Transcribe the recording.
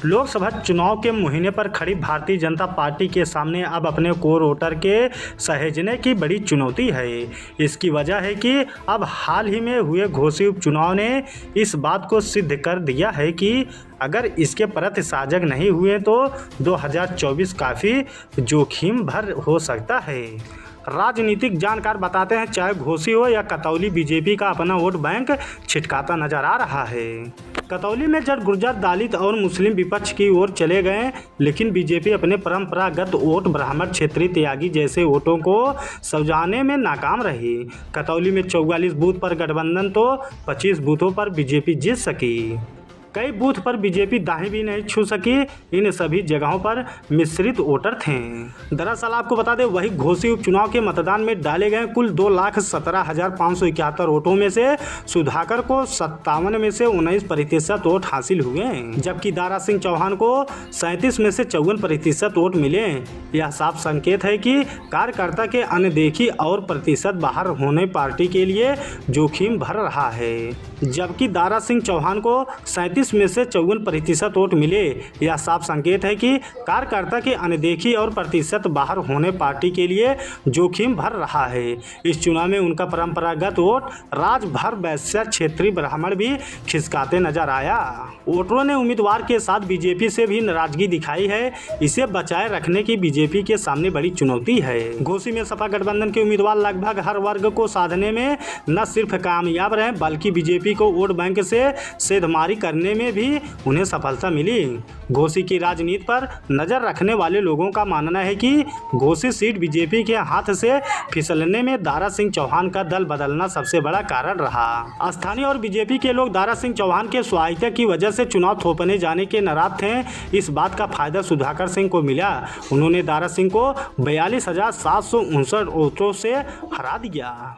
लोकसभा चुनाव के मुहिने पर खड़ी भारतीय जनता पार्टी के सामने अब अपने कोर वोटर के सहेजने की बड़ी चुनौती है। इसकी वजह है कि अब हाल ही में हुए घोषित उपचुनाव ने इस बात को सिद्ध कर दिया है कि अगर इसके प्रति सजग नहीं हुए तो 2024 काफ़ी जोखिम भर हो सकता है। राजनीतिक जानकार बताते हैं, चाहे घोसी हो या कतौली, बीजेपी का अपना वोट बैंक छिटकाता नजर आ रहा है। कतौली में जट गुर्जर, दलित और मुस्लिम विपक्ष की ओर चले गए, लेकिन बीजेपी अपने परंपरागत वोट ब्राह्मण, क्षेत्रीय त्यागी जैसे वोटों को सजाने में नाकाम रही। कतौली में 44 बूथ पर गठबंधन तो 25 बूथों पर बीजेपी जीत सकी। कई बूथ पर बीजेपी दाएं भी नहीं छू सकी। इन सभी जगहों पर मिश्रित वोटर थे। दरअसल आपको बता दें, वही घोसी उपचुनाव के मतदान में डाले गए कुल 2,17,571 वोटों में से सुधाकर को 57 में से 19% वोट हासिल हुए, जबकि दारा सिंह चौहान को 37 में से 54% वोट मिले। यह साफ संकेत है कि कार्यकर्ता के अनदेखी और प्रतिशत बाहर होने पार्टी के लिए जोखिम भर रहा है। जबकि दारा सिंह चौहान को 37 में से 54% वोट मिले, यह साफ संकेत है कि कार्यकर्ता की अनदेखी और प्रतिशत बाहर होने पार्टी के लिए जोखिम भर रहा है। इस चुनाव में उनका परंपरागत वोट राजभर वैश्य, क्षेत्रीय ब्राह्मण भी खिसकाते नजर आया। वोटरों ने उम्मीदवार के साथ बीजेपी से भी नाराजगी दिखाई है। इसे बचाए रखने की बीजेपी के सामने बड़ी चुनौती है। घोसी में सपा गठबंधन के उम्मीदवार लगभग हर वर्ग को साधने में न सिर्फ कामयाब रहे, बल्कि बीजेपी को वोट बैंक से सेधमारी करने में भी उन्हें सफलता मिली। घोसी की राजनीति पर नजर रखने वाले लोगों का मानना है कि घोसी सीट बीजेपी के हाथ से फिसलने में दारा सिंह चौहान का दल बदलना सबसे बड़ा कारण रहा। स्थानीय और बीजेपी के लोग दारा सिंह चौहान के स्वायत्ता की वजह से चुनाव थोपने जाने के नाराज थे। इस बात का फायदा सुधाकर सिंह को मिला। उन्होंने दारा सिंह को 42,759 वोटों से हरा दिया।